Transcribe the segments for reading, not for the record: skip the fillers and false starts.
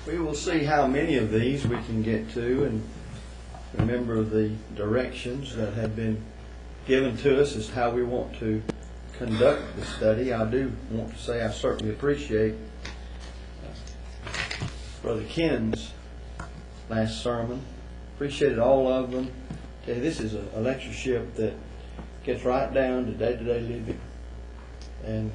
We will see how many of these we can get to and remember the directions that have been given to us as how we want to conduct the study. I do want to say I certainly appreciate Brother Ken's last sermon. Appreciated all of them. Tell you, this is a lectureship that gets right down to day-to-day living. And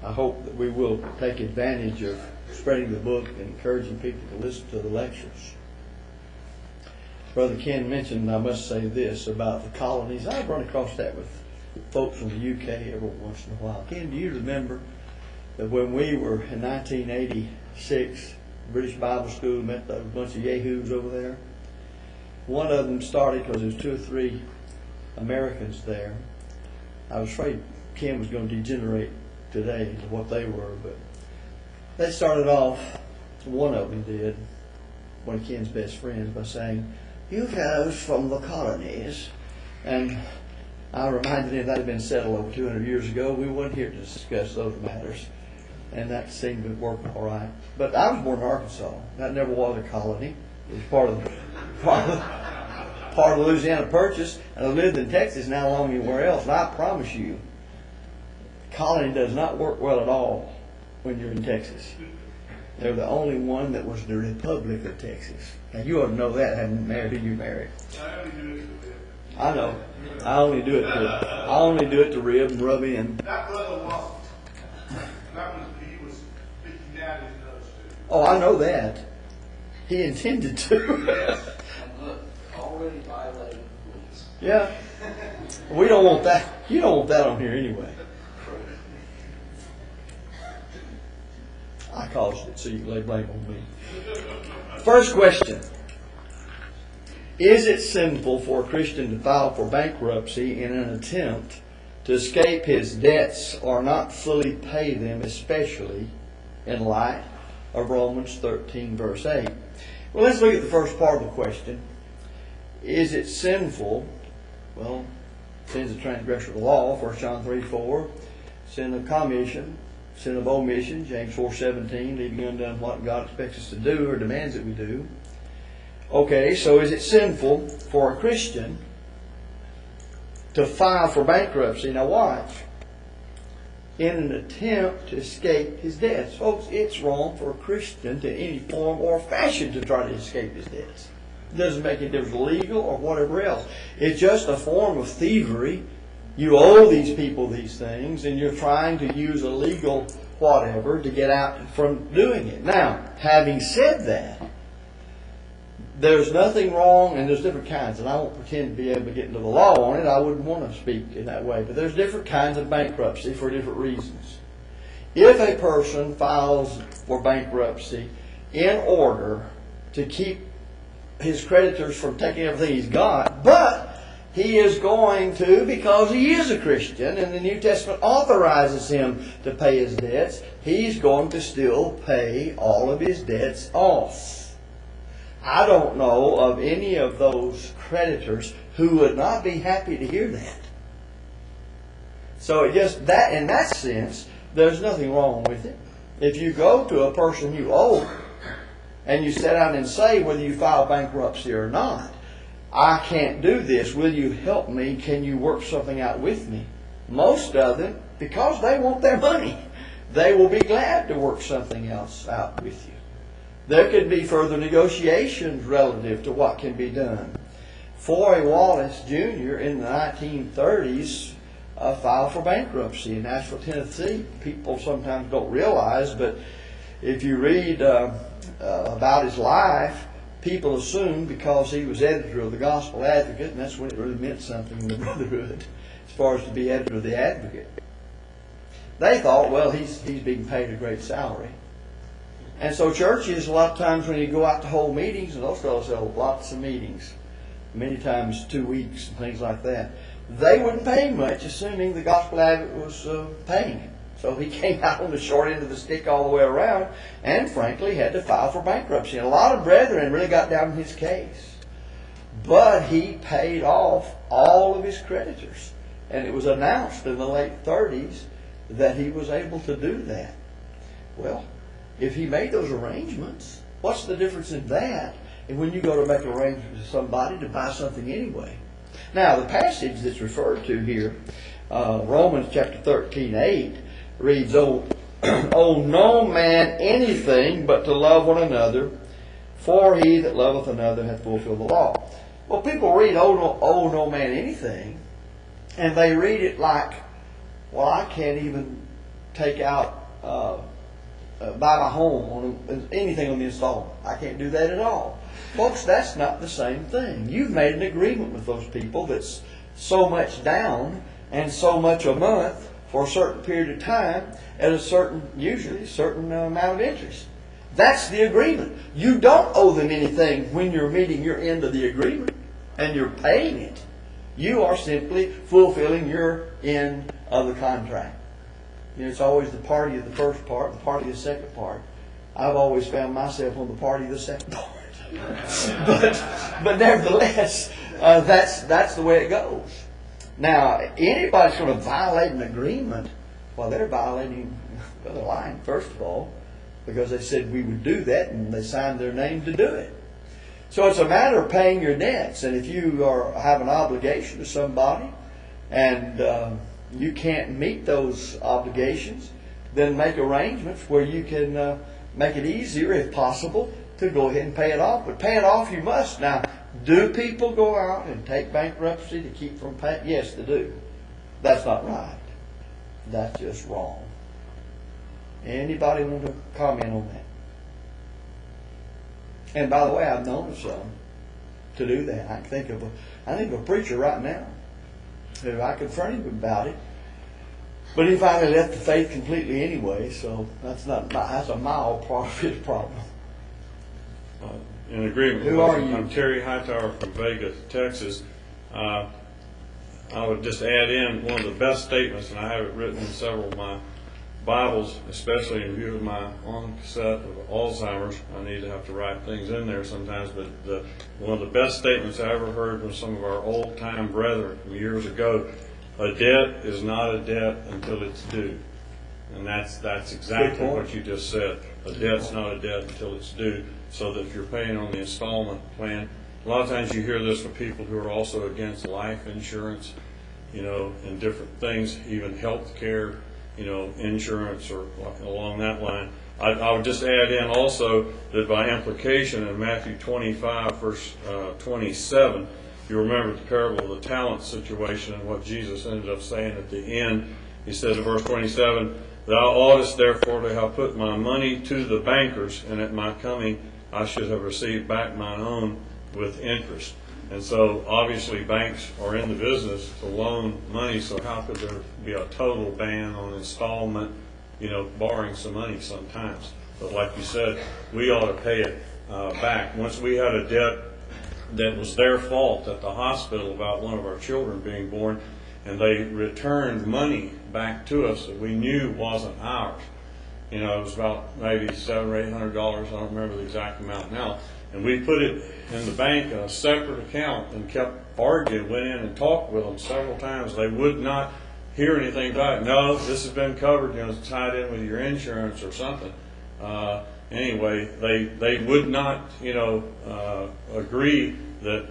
I hope that we will take advantage of spreading the book and encouraging people to listen to the lectures. Brother Ken mentioned, I must say this, about the colonies. I've run across that with folks from the UK every once in a while. Ken, do you remember that when we were in 1986, British Bible School met a bunch of yahoos over there? One of them started, because there was 2 or 3 Americans there. I was afraid Ken was going to degenerate today into what they were, but they started off, one of them did, one of Ken's best friends, by saying, "You fellows from the colonies." And I reminded him that had been settled over 200 years ago. We weren't here to discuss those matters. And that seemed to work all right. But I was born in Arkansas. That never was a colony. It was part of the Louisiana Purchase. And I lived in Texas, now long anywhere else. And I promise you, colony does not work well at all when you're in Texas. They're the only one that was the Republic of Texas. Now you ought to know that, having married who you married. I know. I only do it to rib and rub in. That brother wasn't. He was speaking down his nose too. Oh, I know that. He intended to. Yes. And look, already violating the rules. Yeah. We don't want that. You don't want that on here anyway. I caused it, so you can lay blame on me. First question. Is it sinful for a Christian to file for bankruptcy in an attempt to escape his debts or not fully pay them, especially in light of Romans 13, verse 8? Well, let's look at the first part of the question. Is it sinful? Well, sin is a transgression of the law, 1 John 3:4. Sin of commission, sin of omission, James 4:17, leaving undone what God expects us to do or demands that we do. Okay, so is it sinful for a Christian to file for bankruptcy? Now watch. In an attempt to escape his debts. Folks, it's wrong for a Christian to any form or fashion to try to escape his debts. It doesn't make any difference, legal or whatever else. It's just a form of thievery. You owe these people these things, and you're trying to use a legal whatever to get out from doing it. Now, having said that, there's nothing wrong, and there's different kinds, and I won't pretend to be able to get into the law on it. I wouldn't want to speak in that way. But there's different kinds of bankruptcy for different reasons. If a person files for bankruptcy in order to keep his creditors from taking everything he's got, but he is going to, because he is a Christian, and the New Testament authorizes him to pay his debts, he's going to still pay all of his debts off. I don't know of any of those creditors who would not be happy to hear that. So it just that in that sense, there's nothing wrong with it. If you go to a person you owe and you sit down and say whether you file bankruptcy or not, I can't do this. Will you help me? Can you work something out with me? Most of them, because they want their money, they will be glad to work something else out with you. There could be further negotiations relative to what can be done. Foy Wallace Jr. in the 1930s filed for bankruptcy in Nashville, Tennessee. People sometimes don't realize, but if you read about his life, people assume because he was editor of the Gospel Advocate, and that's when it really meant something in the Brotherhood, as far as to be editor of the Advocate. They thought, well, he's being paid a great salary. And so churches, a lot of times when you go out to hold meetings, and those fellows held lots of meetings, many times 2 weeks and things like that, they wouldn't pay much, assuming the Gospel Advocate was paying him. So he came out on the short end of the stick all the way around, and frankly had to file for bankruptcy. And a lot of brethren really got down in his case. But he paid off all of his creditors. And it was announced in the late 30s that he was able to do that. Well, if he made those arrangements. What's the difference in that and when you go to make arrangements with somebody to buy something anyway? Now, the passage that's referred to here, Romans chapter 13:8, reads, owe no man anything but to love one another, for he that loveth another hath fulfilled the law. Well, people read, owe no man anything, and they read it like, well, I can't even take out, buy my home on anything on the installment. I can't do that at all. Folks, that's not the same thing. You've made an agreement with those people that's so much down and so much a month for a certain period of time at usually a certain amount of interest. That's the agreement. You don't owe them anything when you're meeting your end of the agreement and you're paying it. You are simply fulfilling your end of the contract. It's always the party of the first part, the party of the second part. I've always found myself on the party of the second part. but nevertheless, that's the way it goes. Now, anybody's going to violate an agreement, well, they're violating the line, first of all, because they said we would do that and they signed their name to do it. So it's a matter of paying your debts. And if you have an obligation to somebody and you can't meet those obligations, then make arrangements where you can make it easier, if possible, to go ahead and pay it off. But pay it off you must. Now, do people go out and take bankruptcy to keep from paying? Yes, they do. That's not right. That's just wrong. Anybody want to comment on that? And by the way, I've known of some to do that. I think of a preacher right now who I confronted him about it, but he finally left the faith completely anyway. So that's a mild part of his problem. In agreement. Who are you? I'm Terry Hightower from Vegas, Texas. I would just add in one of the best statements, and I have it written in several of my Bibles, especially in view of my on cassette of Alzheimer's. I need to have to write things in there sometimes, but one of the best statements I ever heard from some of our old time brethren from years ago: a debt is not a debt until it's due. And that's exactly what you just said. A debt's not a debt until it's due. So that if you're paying on the installment plan, a lot of times you hear this from people who are also against life insurance, and different things, even health care, insurance or along that line. I would just add in also that by implication in Matthew 25, verse 27, you remember the parable of the talent situation and what Jesus ended up saying at the end. He says in verse 27, "Thou oughtest therefore to have put my money to the bankers, and at my coming I should have received back mine own with interest." And so obviously banks are in the business to loan money, so how could there be a total ban on installment, borrowing some money sometimes? But like you said, we ought to pay it back. Once we had a debt that was their fault at the hospital about one of our children being born, and they returned money back to us that we knew wasn't ours. It was about maybe $700 or $800. I don't remember the exact amount now. And we put it in the bank in a separate account and kept arguing, went in and talked with them several times. They would not hear anything about it. No, this has been covered, it's tied in with your insurance or something. Anyway, they would not, agree that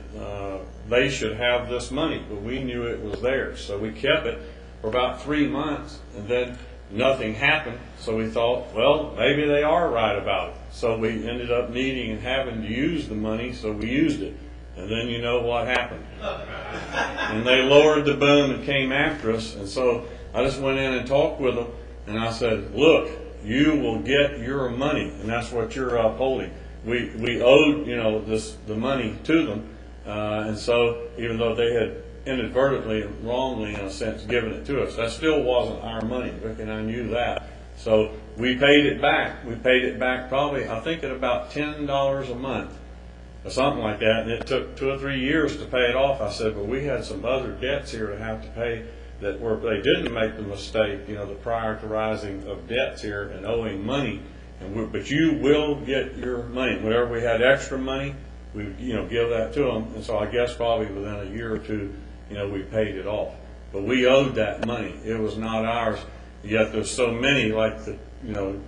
they should have this money, but we knew it was theirs. So we kept it for about 3 months, and then nothing happened. So we thought, well, maybe they are right about it. So we ended up needing and having to use the money, so we used it. And then you know what happened. And they lowered the boom and came after us. And so I just went in and talked with them, and I said, look, you will get your money, and that's what you're upholding. We owed, the money to them, and so even though they had inadvertently and wrongly, in a sense, given it to us, that still wasn't our money. Rick and I knew that. So we paid it back. We paid it back probably, I think, at about $10 a month or something like that, and it took 2 or 3 years to pay it off. I said, but we had some other debts here to have to pay that were, they didn't make the mistake, the prioritizing of debts here and owing money. But you will get your money. Whenever we had extra money, we give that to them. And so I guess probably within a year or two, we paid it off. But we owed that money. It was not ours. Yet there's so many like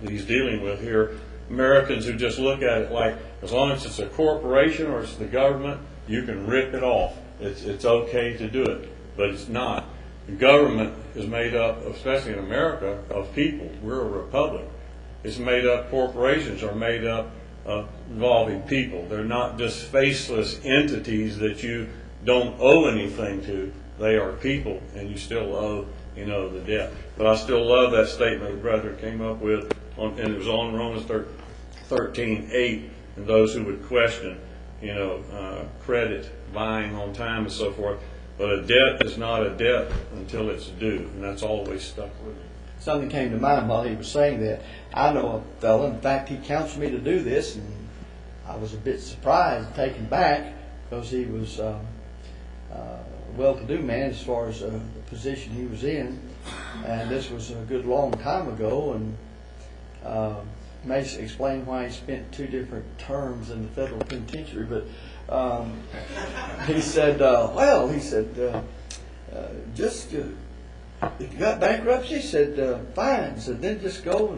he's dealing with here Americans who just look at it like, as long as it's a corporation or it's the government, you can rip it off. It's okay to do it, but it's not. The government is made up, especially in America, of people. We're a republic. It's made up, corporations are made up of involving people. They're not just faceless entities that you don't owe anything to. They are people, and you still owe, the debt. But I still love that statement the brother came up with, and it was on Romans 13:8, and those who would question, credit, buying on time and so forth. But a debt is not a debt until it's due, and that's always stuck with me. Something came to mind while he was saying that. I know a fellow, in fact, he counseled me to do this, and I was a bit surprised, taken back, because he was a well-to-do man as far as the position he was in, and this was a good long time ago, and may explain why he spent 2 different terms in the federal penitentiary, but he said, just if you got bankruptcy, he said, fine. He said, then just go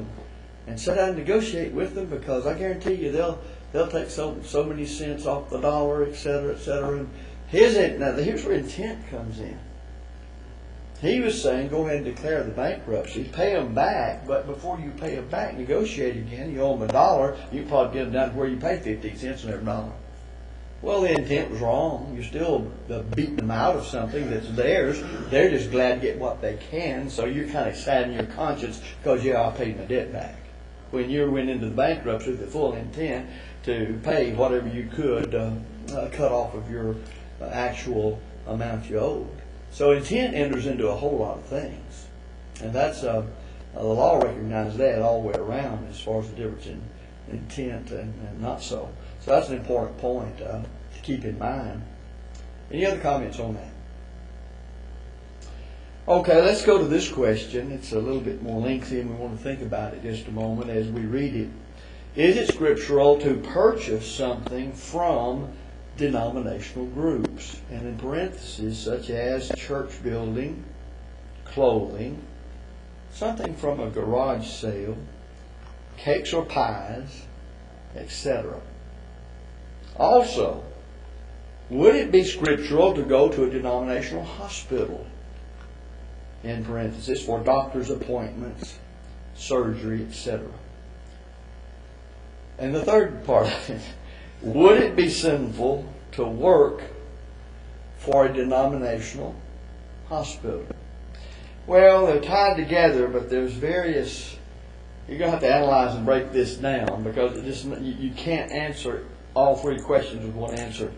and sit down and negotiate with them, because I guarantee you they'll take so many cents off the dollar, et cetera, et cetera. And here's where intent comes in. He was saying, go ahead and declare the bankruptcy, pay them back, but before you pay them back, negotiate again. You owe them $1, you probably get them down to where you pay 50 cents on every dollar. Well, the intent was wrong. You're still beating them out of something that's theirs. They're just glad to get what they can, so you're kind of sad in your conscience because, I paid my debt back. When you went into the bankruptcy with the full intent to pay whatever you could cut off of your actual amount you owed. So intent enters into a whole lot of things. And that's the law recognizes that all the way around as far as the difference in intent and not so. So that's an important point to keep in mind. Any other comments on that? Okay, let's go to this question. It's a little bit more lengthy, and we want to think about it just a moment as we read it. Is it scriptural to purchase something from denominational groups? And in parentheses, such as church building, clothing, something from a garage sale, cakes or pies, etc. Also, would it be scriptural to go to a denominational hospital, in parentheses, for doctor's appointments, surgery, etc.? And the third part of it, would it be sinful to work for a denominational hospital? Well, they're tied together, but there's various. You're going to have to analyze and break this down, because you can't answer all 3 questions with one answer.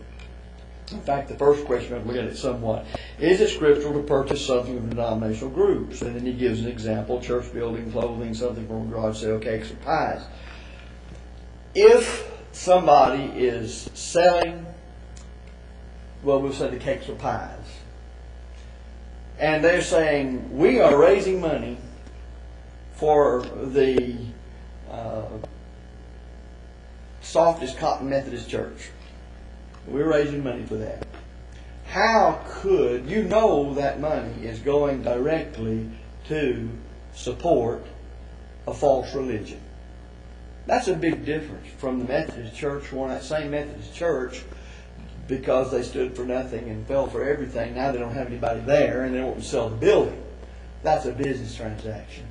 In fact, the first question, I'm looking at it somewhat. Is it scriptural to purchase something from denominational groups? And then he gives an example: church building, clothing, something from a garage sale, cakes or pies. If somebody is selling, we'll say the cakes or pies, and they're saying, we are raising money for the Softest Cotton Methodist Church. We're raising money for that. How could you know that money is going directly to support a false religion? That's a big difference from the Methodist Church, one that same Methodist Church, because they stood for nothing and fell for everything. Now they don't have anybody there, and they want to sell the building. That's a business transaction.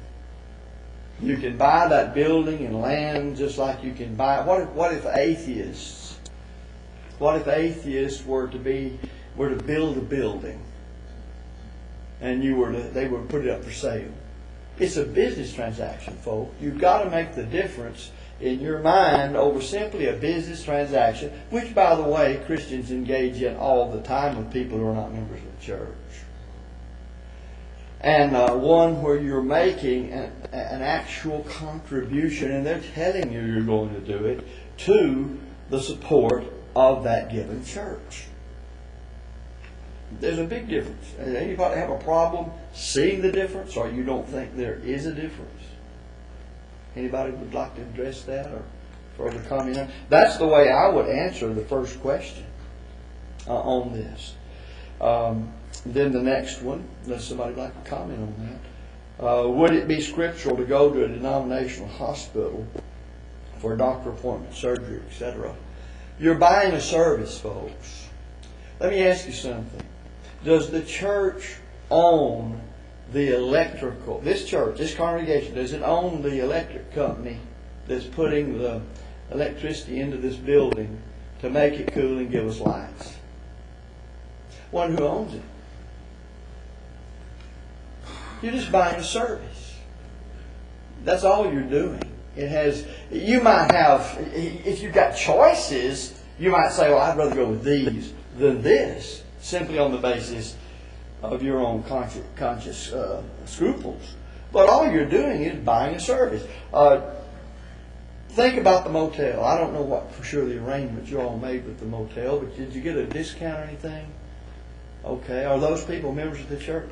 You can buy that building and land just like you can buy. What if atheists were to build a building, and they would put it up for sale? It's a business transaction, folks. You've got to make the difference in your mind over simply a business transaction, which, by the way, Christians engage in all the time with people who are not members of the church. And one where you're making an actual contribution, and they're telling you you're going to do it, to the support of that given church. There's a big difference. Anybody have a problem seeing the difference, or you don't think there is a difference? Anybody would like to address that or further comment on? That's the way I would answer the first question on this. Then the next one, unless somebody would like to comment on that. Would it be scriptural to go to a denominational hospital for a doctor appointment, surgery, etc. You're buying a service, folks. Let me ask you something. Does the church own the electrical, this church, this congregation, does it own the electric company that's putting the electricity into this building to make it cool and give us lights? One who owns it. You're just buying a service. That's all you're doing. It has, you might have, if you've got choices, you might say, well, I'd rather go with these than this, simply on the basis of your own conscious scruples. But all you're doing is buying a service. Think about the motel. I don't know what for sure the arrangements you all made with the motel, but did you get a discount or anything? Okay. Are those people members of the church?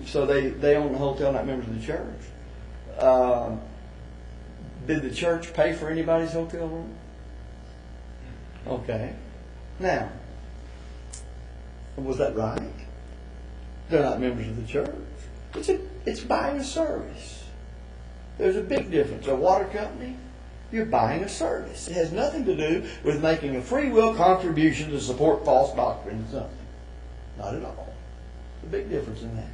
So they own the hotel, not members of the church. Did the church pay for anybody's hotel room? Okay. Now, was that right? They're not members of the church. It's buying a service. There's a big difference. A water company, you're buying a service. It has nothing to do with making a free will contribution to support false doctrine or something. Not at all. A big difference in that.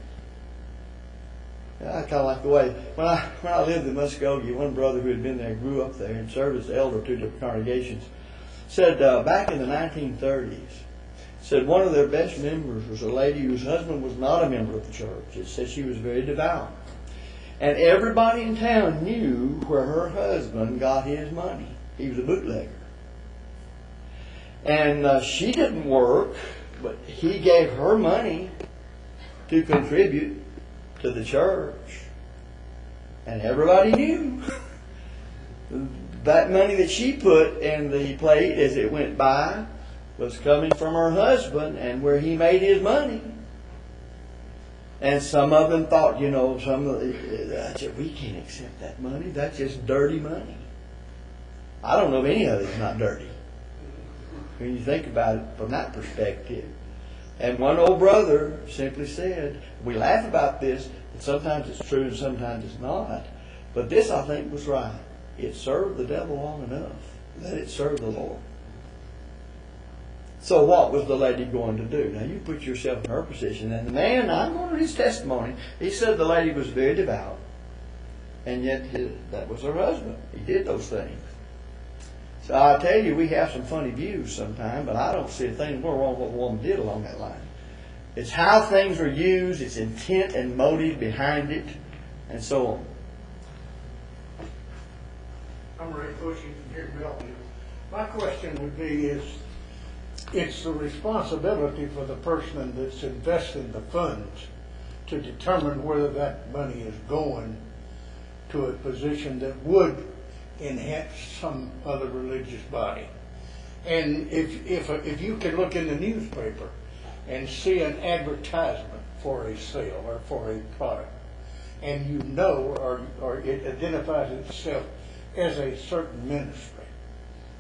I kind of like the way, when I lived in Muskogee, one brother who had been there grew up there and served as the elder of two different congregations, said back in the 1930s, said one of their best members was a lady whose husband was not a member of the church. It said she was very devout. And everybody in town knew where her husband got his money. He was a bootlegger. And she didn't work, but he gave her money to contribute to the church. And everybody knew. That money that she put in the plate as it went by was coming from her husband and where he made his money. And some of them thought, we can't accept that money. That's just dirty money. I don't know if any of it's not dirty, when you think about it from that perspective. And one old brother simply said, we laugh about this, and sometimes it's true and sometimes it's not. But this, I think, was right. It served the devil long enough. Let it serve the Lord. So what was the lady going to do? Now you put yourself in her position. And the man, I'm going to his testimony, he said the lady was very devout. And yet that was her husband. He did those things. So I tell you, we have some funny views sometimes, but I don't see a thing wrong with what the woman did along that line. It's how things are used, its intent and motive behind it, and so on. I'm Ray Bushy from here in Bellview. My question would be it's the responsibility for the person that's investing the funds to determine whether that money is going to a position that would enhance some other religious body. And if you can look in the newspaper and see an advertisement for a sale or for a product, and you know, or it identifies itself as a certain ministry,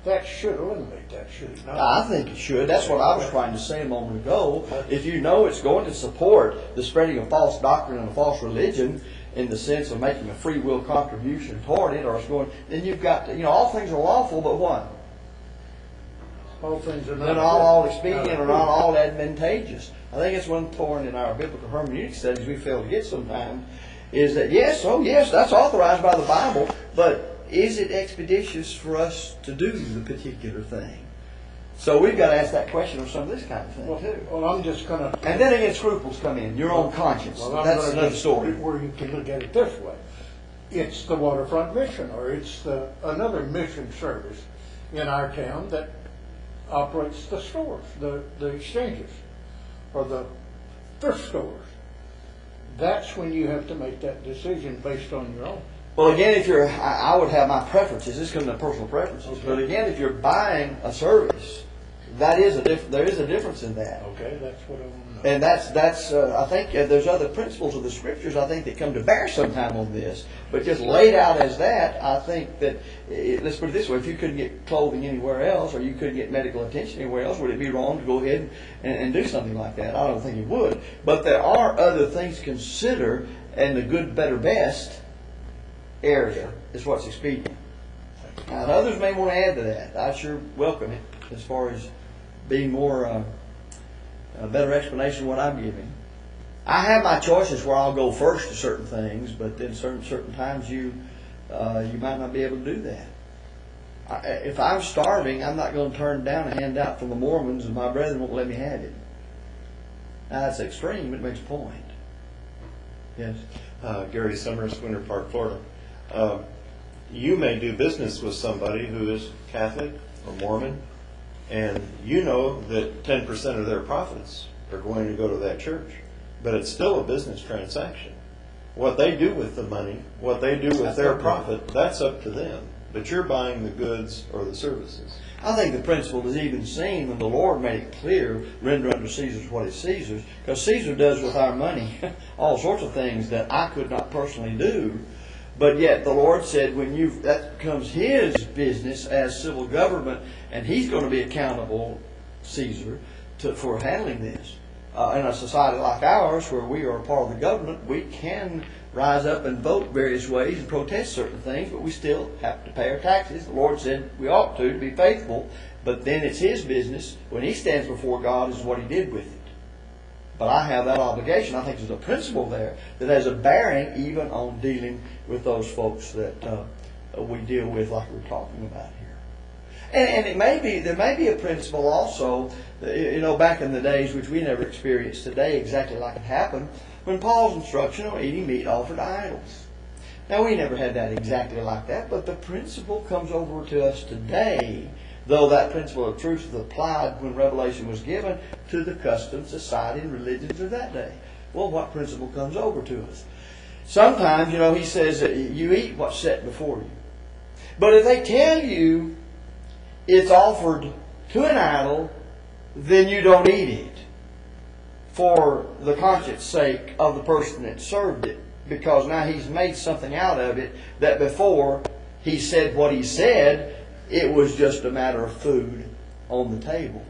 that should eliminate that, should it not? I think it should. That's what I was trying to say a moment ago. If you know it's going to support the spreading of false doctrine and a false religion in the sense of making a free will contribution toward it, or it's going, then you've got to, all things are lawful, but what? All things are They're not not all expedient or not all advantageous. I think it's one thorn in our biblical hermeneutic studies we fail to get sometimes, is that yes, that's authorized by the Bible, but is it expeditious for us to do the particular thing? So we've got to ask that question of some of this kind of thing too. Well, I'm just going to... And then again, scruples come in, your own conscience. Well, That's another story. Where you can look at it this way. It's the waterfront mission, or it's another mission service in our town that operates the stores, the exchanges, or the thrift stores. That's when you have to make that decision based on your own. Well, again, I would have my preferences. This comes to personal preferences. Okay. But again, if you're buying a service, there is a difference in that. Okay, that's what I want to know. And that's I think there's other principles of the scriptures I think that come to bear sometime on this. But just laid out as that, I think that let's put it this way: if you couldn't get clothing anywhere else, or you couldn't get medical attention anywhere else, would it be wrong to go ahead and do something like that? I don't think it would. But there are other things to consider, and the good, better, best area is what's expedient. Now, others may want to add to that. I sure welcome it as far as being more a better explanation of what I'm giving. I have my choices where I'll go first to certain things, but then certain times you might not be able to do that. If I'm starving, I'm not going to turn down a handout from the Mormons and my brethren won't let me have it. Now that's extreme, but it makes a point. Yes. Gary Summers, Winter Park, Florida. You may do business with somebody who is Catholic or Mormon, and you know that 10% of their profits are going to go to that church, but it's still a business transaction. What they do with the money, what they do with their profit, that's up to them. But you're buying the goods or the services. I think the principle is even seen when the Lord made it clear, render unto Caesar what is Caesar's, because Caesar does with our money all sorts of things that I could not personally do. But yet the Lord said that becomes his business as civil government, and he's going to be accountable, Caesar, for handling this. In a society like ours, where we are a part of the government, we can rise up and vote various ways and protest certain things, but we still have to pay our taxes. The Lord said we ought to be faithful, but then it's his business when he stands before God is what he did with it. But I have that obligation. I think there's a principle there that has a bearing even on dealing with those folks that we deal with, like we're talking about here. And there may be a principle also, back in the days which we never experienced today exactly like it happened, when Paul's instruction on eating meat offered to idols. Now we never had that exactly like that, but the principle comes over to us today, though that principle of truth was applied when Revelation was given to the customs, society, and religions of that day. Well, what principle comes over to us? Sometimes, he says that you eat what's set before you. But if they tell you it's offered to an idol, then you don't eat it for the conscience sake of the person that served it, because now he's made something out of it that before he said what he said, it was just a matter of food on the table.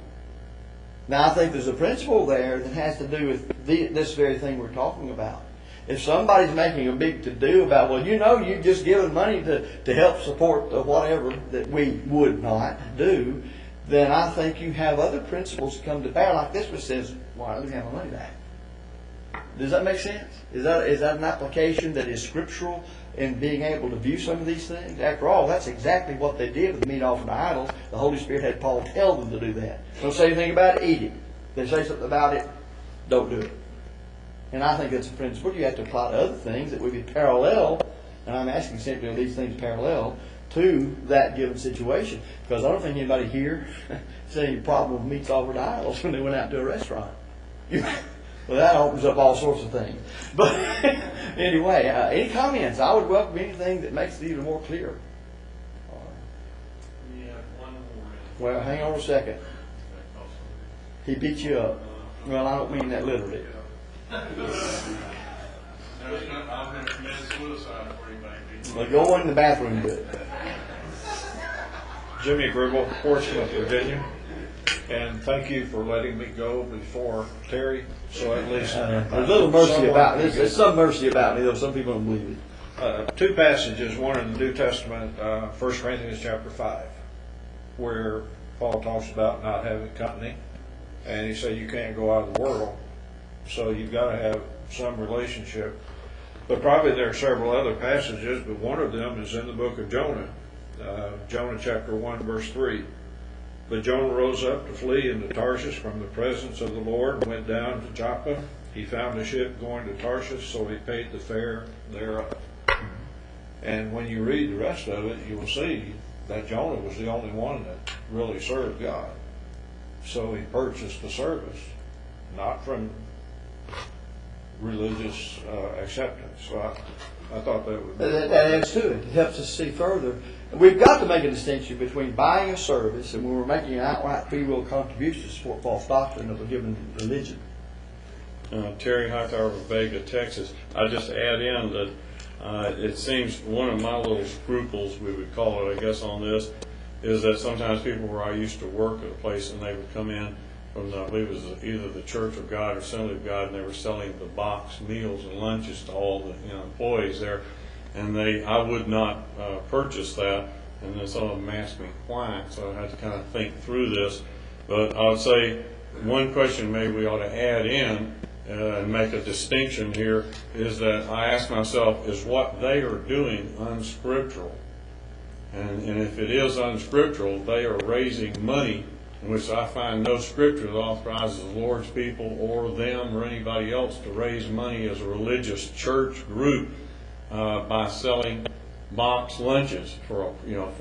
Now I think there's a principle there that has to do with this very thing we're talking about. If somebody's making a big to-do about, well, you've just given money to help support the whatever that we would not do, then I think you have other principles come to bear, like this, which says, why don't we have my money back? Does that make sense? Is that an application that is scriptural in being able to view some of these things? After all, that's exactly what they did with the meat offered to idols. The Holy Spirit had Paul tell them to do that. Don't say anything about it, eat it. If they say something about it, don't do it. And I think that's a principle you have to apply to other things that would be parallel, and I'm asking simply are these things parallel to that given situation. Because I don't think anybody here said any problem with meats offered to idols when they went out to a restaurant. Well, that opens up all sorts of things. But anyway, any comments? I would welcome anything that makes it even more clear. Yeah, one more. Well, hang on a second. He beat you up. Well, I don't mean that literally. I'm going to commit suicide for you, baby. Well, go in the bathroom and do it. Jimmy Gribble, Portsmouth, Virginia. And thank you for letting me go before Terry, so at least... There's a little mercy about this. There's some mercy about me, though some people don't believe it. Two passages, one in the New Testament, 1 Corinthians chapter 5, where Paul talks about not having company. And he said you can't go out of the world, so you've got to have some relationship. But probably there are several other passages, but one of them is in the book of Jonah. Jonah chapter 1, verse 3. But Jonah rose up to flee into Tarshish from the presence of the Lord and went down to Joppa. He found a ship going to Tarshish, so he paid the fare thereof. And when you read the rest of it, you will see that Jonah was the only one that really served God. So he purchased the service, not from religious acceptance. So I thought that would be... That adds to it. It helps us see further. We've got to make a distinction between buying a service and when we're making an outright free will contribution to support false doctrine of a given religion. Terry Hightower of Vega, Texas. I just add in that it seems one of my little scruples, we would call it, I guess, on this, is that sometimes people where I used to work at a place and they would come in from, I believe it was either the Church of God or Assembly of God, and they were selling the box meals and lunches to all the employees there. And I would not purchase that and then some of them asked me why, so I had to kind of think through this. But I would say one question maybe we ought to add in and make a distinction here is that I ask myself, is what they are doing unscriptural? And if it is unscriptural, they are raising money in which I find no scripture that authorizes the Lord's people or them or anybody else to raise money as a religious church group by selling box lunches for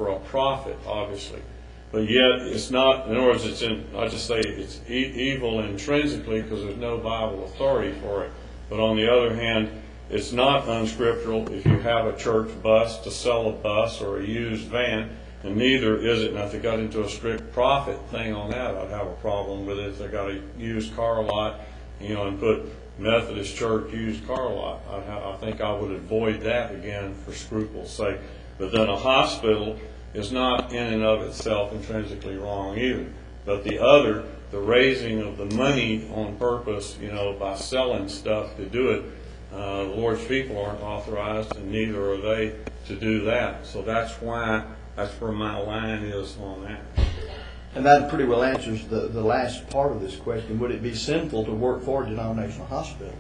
a profit, obviously. But yet it's not. In other words, I just say it's evil intrinsically because there's no Bible authority for it. But on the other hand, it's not unscriptural if you have a church bus to sell a bus or a used van, and neither is it. Now, if they got into a strict profit thing on that, I'd have a problem with it. If they got a used car lot, and put Methodist Church used car lot, I think I would avoid that again for scruple's sake. But then a hospital is not in and of itself intrinsically wrong either. But the raising of the money on purpose, by selling stuff to do it, the Lord's people aren't authorized, and neither are they to do that. So that's where my line is on that. And that pretty well answers the last part of this question. Would it be sinful to work for a denominational hospital?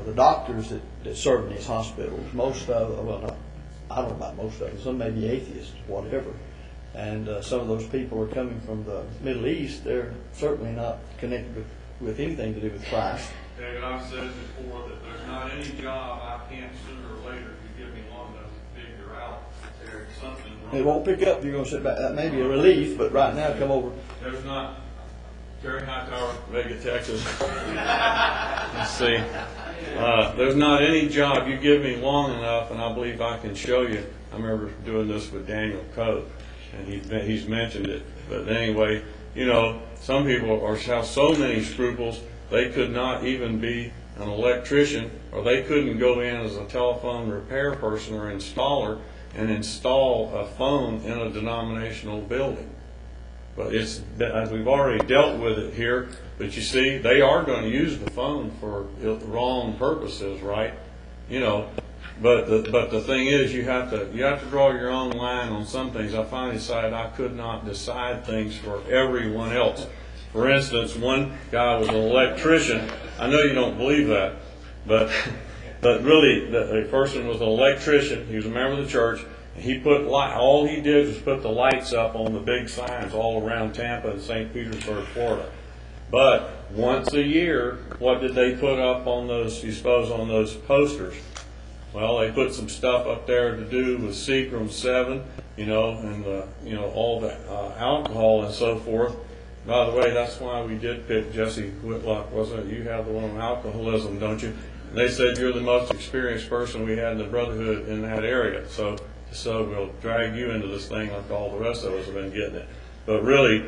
The doctors that serve in these hospitals, most of, I don't know about most of them, some may be atheists, whatever. And some of those people are coming from the Middle East. They're certainly not connected with anything to do with Christ. David, I've said before that there's not any job I can't sooner or later, if you give me long enough to figure out there's something wrong. It won't pick up. You're going to sit back. That may be a relief, but right now, come over. There's not. Terry Hightower, Vega, Texas. Let's see. There's not any job you give me long enough, and I believe I can show you. I remember doing this with Daniel Coe, and he's mentioned it. But anyway, some people have so many scruples. They could not even be an electrician, or they couldn't go in as a telephone repair person or installer and install a phone in a denominational building. But as we've already dealt with it here, but you see, they are going to use the phone for wrong purposes, right? But the thing is, you have to draw your own line on some things. I finally decided I could not decide things for everyone else. For instance, one guy was an electrician. I know you don't believe that, but really, the person was an electrician. He was a member of the church. He all he did was put the lights up on the big signs all around Tampa and St. Petersburg, Florida. But once a year, what did they put up on those posters? Well, they put some stuff up there to do with Seagram 7, and all the alcohol and so forth. By the way, that's why we did pick Jesse Whitlock, wasn't it? You have the one on alcoholism, don't you? And they said you're the most experienced person we had in the brotherhood in that area. So we'll drag you into this thing like all the rest of us have been getting it. But really,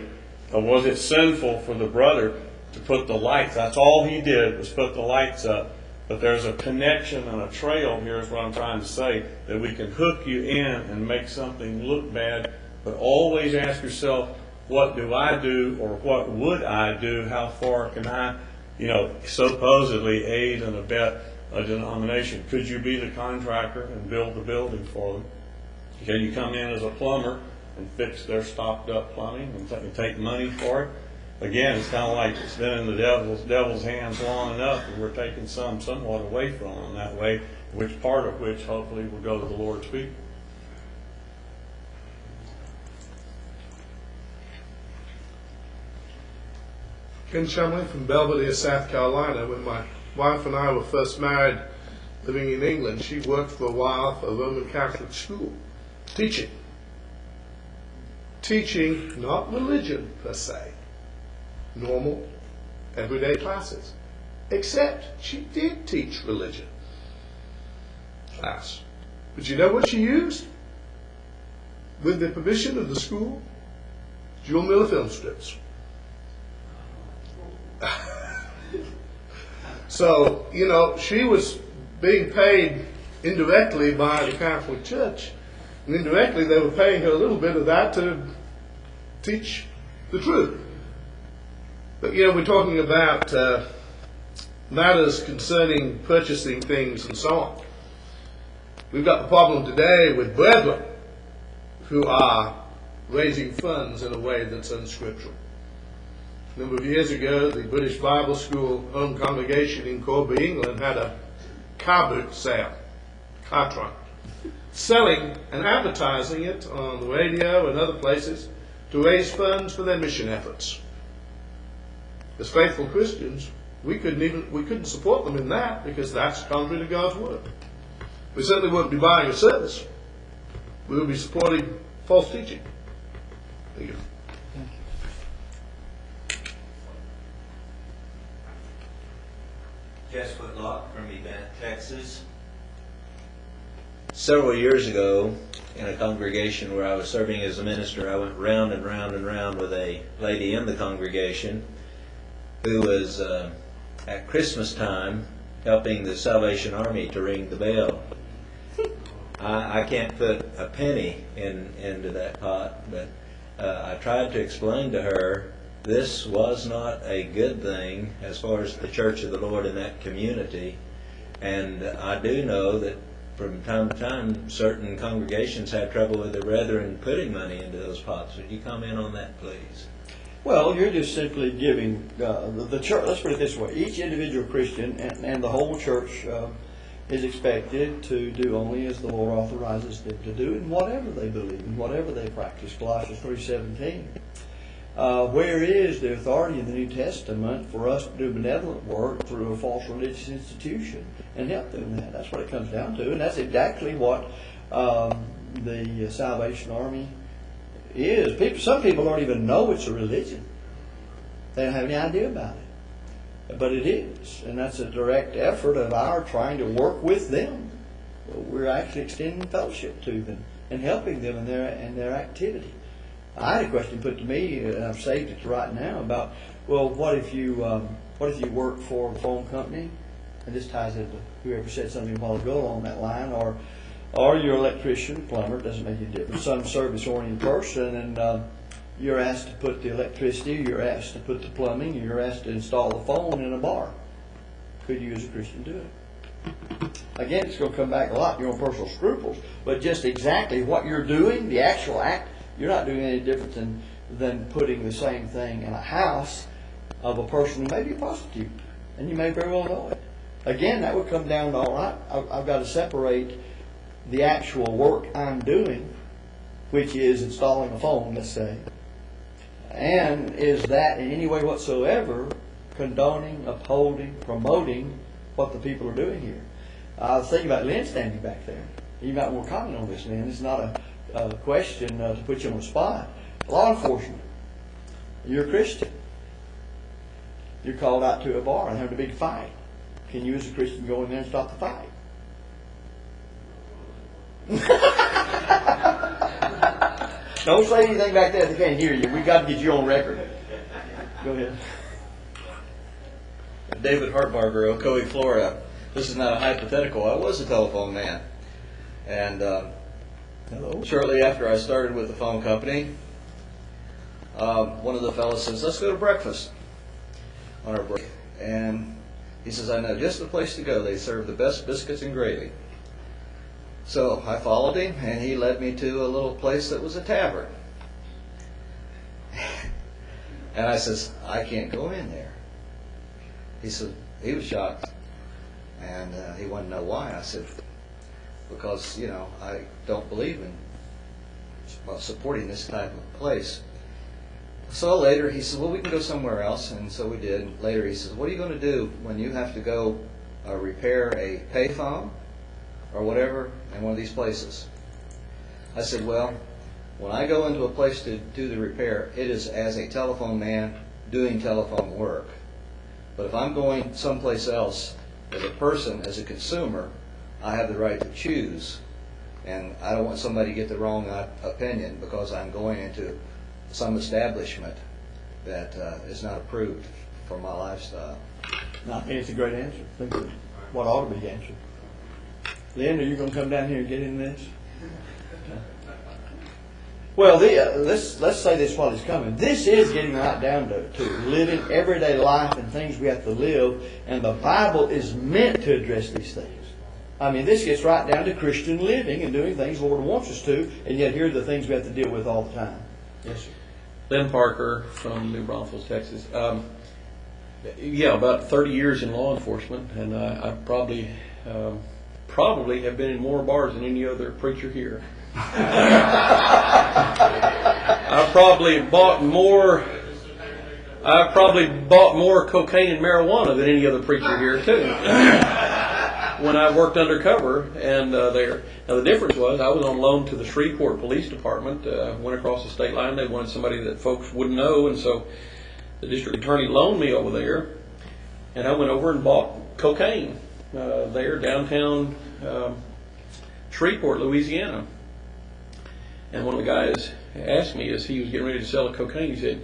was it sinful for the brother to put the lights? That's all he did was put the lights up. But there's a connection and a trail here is what I'm trying to say, that we can hook you in and make something look bad. But always ask yourself, what do I do, or what would I do? How far can I, supposedly aid and abet a denomination? Could you be the contractor and build the building for them? Can you come in as a plumber and fix their stopped up plumbing and take money for it? Again, it's kind of like it's been in the devil's hands long enough, and we're taking somewhat away from them that way, part of which hopefully will go to the Lord's people. Ken Chumley from Bellview, South Carolina. When my wife and I were first married, living in England, she worked for a while for a Roman Catholic school, teaching. Teaching, not religion per se, normal, everyday classes. Except she did teach religion class. But you know what she used? With the permission of the school? Jewel Miller film strips. So, she was being paid indirectly by the Catholic Church. And indirectly, they were paying her a little bit of that to teach the truth. But, we're talking about matters concerning purchasing things and so on. We've got the problem today with brethren who are raising funds in a way that's unscriptural. A number of years ago, the British Bible School Home Congregation in Corby, England, had a car boot sale, car trunk, selling and advertising it on the radio and other places to raise funds for their mission efforts. As faithful Christians, we couldn't support them in that because that's contrary to God's word. We certainly wouldn't be buying a service. We would be supporting false teaching. Thank you. Jess Whitlock from Event, Texas. Several years ago, in a congregation where I was serving as a minister, I went round and round and round with a lady in the congregation who was at Christmas time helping the Salvation Army to ring the bell. I can't put a penny into that pot, but I tried to explain to her this was not a good thing as far as the Church of the Lord in that community. And I do know that from time to time certain congregations have trouble with their brethren putting money into those pots. Would you comment on that, please? Well, you're just simply giving the church, let's put it this way, each individual Christian and the whole church is expected to do only as the Lord authorizes them to do in whatever they believe, in whatever they practice. Colossians 3:17. Where is the authority in the New Testament for us to do benevolent work through a false religious institution and help them in that? That's what it comes down to, and that's exactly what the Salvation Army is. Some people don't even know it's a religion. They don't have any idea about it. But it is, and that's a direct effort of our trying to work with them. We're actually extending fellowship to them and helping them in their activity. I had a question put to me, and I've saved it to right now, about, well, what if you work for a phone company, and this ties into whoever said something a while ago along that line, or you're an electrician, plumber, it doesn't make any difference, some service-oriented person, and you're asked to put the electricity, you're asked to put the plumbing, you're asked to install the phone in a bar. Could you as a Christian do it? Again, it's going to come back a lot, your own personal scruples, but just exactly what you're doing, the actual act, you're not doing any different than putting the same thing in a house of a person who may be a prostitute, and you may very well know it. Again, that would come down to, all right, I've got to separate the actual work I'm doing, which is installing a phone, let's say, and is that in any way whatsoever condoning, upholding, promoting what the people are doing here? I was thinking about Lynn standing back there. You might want to comment on this, Lynn. It's not a question to put you on the spot. Law enforcement. You're a Christian. You're called out to a bar and having a big fight. Can you as a Christian go in there and stop the fight? Don't say anything back there. They can't hear you. We've got to get you on record. Go ahead. David Hartbarger, Ocoee, Florida. This is not a hypothetical. I was a telephone man. And Hello. shortly after I started with the phone company, one of the fellows says, let's go to breakfast on our break. And he says, I know just the place to go. They serve the best biscuits and gravy. So I followed him, and he led me to a little place that was a tavern. And I says, I can't go in there. He said, he was shocked, and he wanted to know why. I said, because, I don't believe in supporting this type of place. So later he said, well, we can go somewhere else, and so we did. Later he says, what are you going to do when you have to go repair a payphone or whatever in one of these places? I said, well, when I go into a place to do the repair, it is as a telephone man doing telephone work. But if I'm going someplace else as a person, as a consumer, I have the right to choose. And I don't want somebody to get the wrong opinion because I'm going into some establishment that is not approved for my lifestyle. No, I think it's a great answer. I think it's what ought to be answered. Lynn, are you going to come down here and get in this? Well, let's say this while it's coming. This is getting right down to living everyday life and things we have to live, and the Bible is meant to address these things. I mean, this gets right down to Christian living and doing things the Lord wants us to, and yet here are the things we have to deal with all the time. Yes, sir. Lynn Parker from New Braunfels, Texas. Yeah, about 30 years in law enforcement, and I probably have been in more bars than any other preacher here. I've probably bought more cocaine and marijuana than any other preacher here too. When I worked undercover and there. Now the difference was I was on loan to the Shreveport Police Department. Went across the state line. They wanted somebody that folks wouldn't know, and so the district attorney loaned me over there, and I went over and bought cocaine there downtown Shreveport, Louisiana. And one of the guys asked me as he was getting ready to sell the cocaine, he said,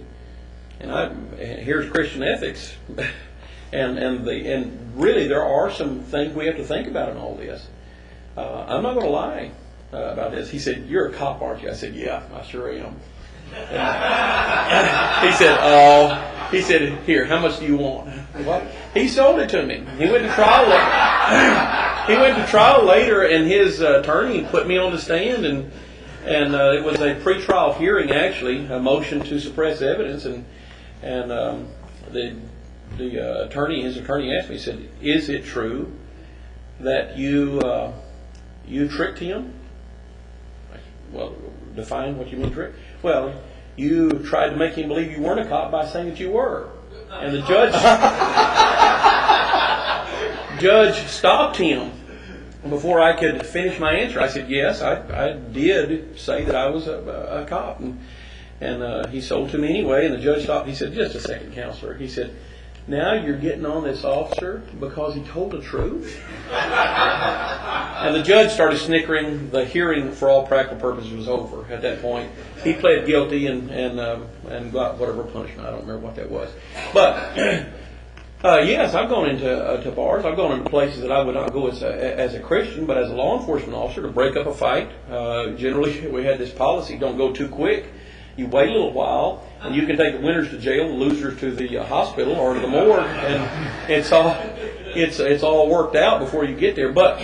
and here's Christian ethics. And really there are some things we have to think about in all this. I'm not going to lie about this. He said, "You're a cop, aren't you?" I said, "Yeah, I sure am." He said, "Here, how much do you want?" Well, he sold it to me. He went to trial later, and his attorney put me on the stand, and it was a pretrial hearing, actually, a motion to suppress evidence, and his attorney asked me, he said, "Is it true that you tricked him?" Well, define what you mean trick. Well, you tried to make him believe you weren't a cop by saying that you were. And the judge stopped him before I could finish my answer. I said, "Yes, I did say that I was a cop." And he sold to me anyway, and the judge stopped. He said, "Just a second, counselor." He said, "Now you're getting on this officer because he told the truth?" And the judge started snickering. The hearing, for all practical purposes, was over at that point. He pled guilty and got whatever punishment. I don't remember what that was. But yes, I've gone into bars. I've gone into places that I would not go as a Christian, but as a law enforcement officer to break up a fight. Generally, we had this policy: don't go too quick. You wait a little while, and you can take the winners to jail, the losers to the hospital or to the morgue, and it's all worked out before you get there. But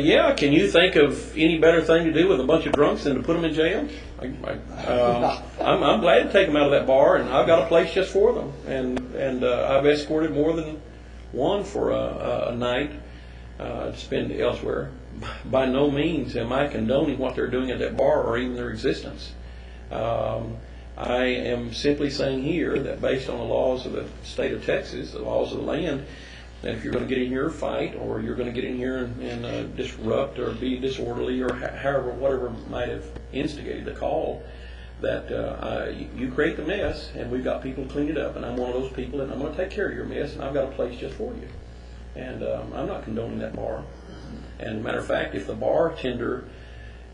yeah, can you think of any better thing to do with a bunch of drunks than to put them in jail? I'm glad to take them out of that bar, and I've got a place just for them, and I've escorted more than one for a night to spend elsewhere. By no means am I condoning what they're doing at that bar or even their existence. I am simply saying here that based on the laws of the state of Texas, the laws of the land, that if you're going to get in here and fight, or you're going to get in here and disrupt or be disorderly, or however, whatever might have instigated the call, that you create the mess, and we've got people to clean it up, and I'm one of those people, and I'm going to take care of your mess, and I've got a place just for you. And I'm not condoning that bar. And matter of fact, if the bartender,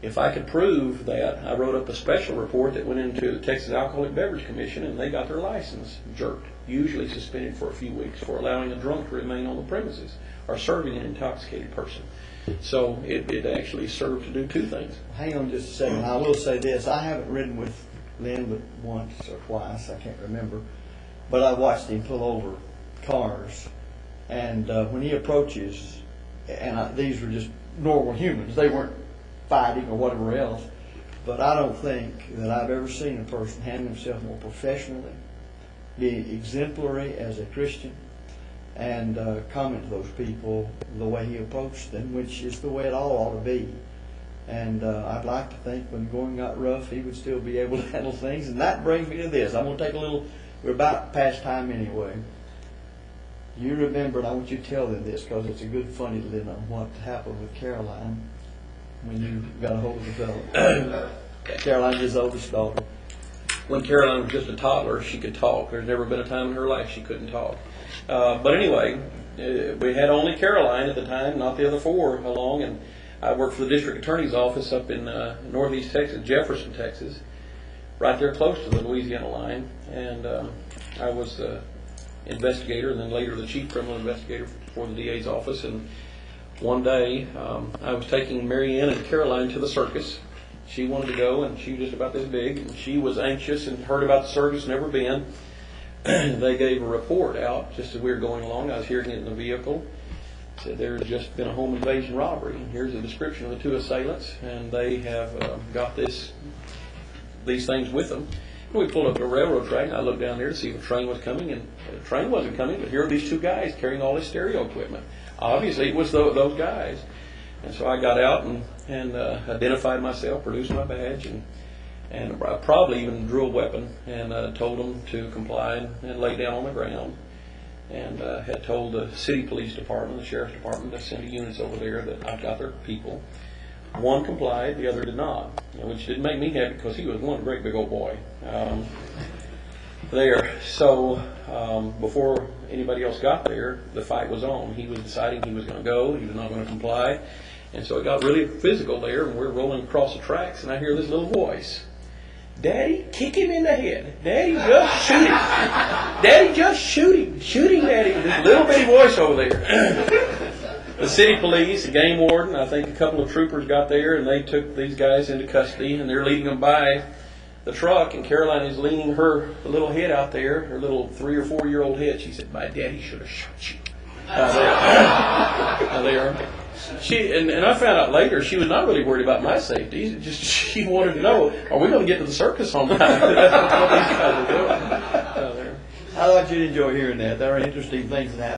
if I could prove that, I wrote up a special report that went into the Texas Alcoholic Beverage Commission, and they got their license jerked, usually suspended for a few weeks for allowing a drunk to remain on the premises or serving an intoxicated person. So it actually served to do two things. Hang on just a second. I will say this. I haven't ridden with Lynn but once or twice. I can't remember. But I watched him pull over cars. And when he approaches, and these were just normal humans. They weren't fighting or whatever else. But I don't think that I've ever seen a person handle himself more professionally, be exemplary as a Christian, and comment to those people the way he approached them, which is the way it all ought to be. And I'd like to think when going got rough, he would still be able to handle things. And that brings me to this. I'm going to take a little, we're about past time anyway. You remember, and I want you to tell them this because it's a good funny to them on what happened with Caroline when you got a hold of the fellow. Caroline, his oldest daughter. When Caroline was just a toddler, she could talk. There's never been a time in her life she couldn't talk. But anyway, we had only Caroline at the time, not the other four along. And I worked for the district attorney's office up in northeast Texas, Jefferson, Texas, right there close to the Louisiana line. And I was investigator, and then later the chief criminal investigator for the DA's office. And one day I was taking Mary Ann and Caroline to the circus. She wanted to go, and she was just about this big, and she was anxious and heard about the circus, never been. They gave a report out just as we were going along. I was hearing it in the vehicle, Said there's just been a home invasion robbery. And here's a description of the two assailants, and they have got these things with them. And we pulled up to a railroad track, and I looked down there to see if a train was coming, and the train wasn't coming, but here are these two guys carrying all this stereo equipment. Obviously, it was those guys. And so I got out and identified myself, produced my badge, and I probably even drew a weapon, and told them to comply and lay down on the ground. And had told the city police department, the sheriff's department, to send units over there that I've got their people. One complied, the other did not, which didn't make me happy because he was one great big old boy. So before anybody else got there, the fight was on. He was deciding he was going to go, he was not going to comply. And so it got really physical there, and we're rolling across the tracks, and I hear this little voice. Daddy, kick him in the head. Daddy, just shoot him. Daddy, just shoot him. Shoot him, Daddy. This little bitty voice over there. The city police, the game warden, I think a couple of troopers got there, and they took these guys into custody, and they're leading them by the truck, and Caroline is leaning her little head out there, her little 3 or 4 year old head. She said, "My daddy should have shot you." There. And I found out later she was not really worried about my safety. Just she wanted to know, are we going to get to the circus on time? That's what these guys are doing. I thought you'd enjoy hearing that. There are interesting things that happen.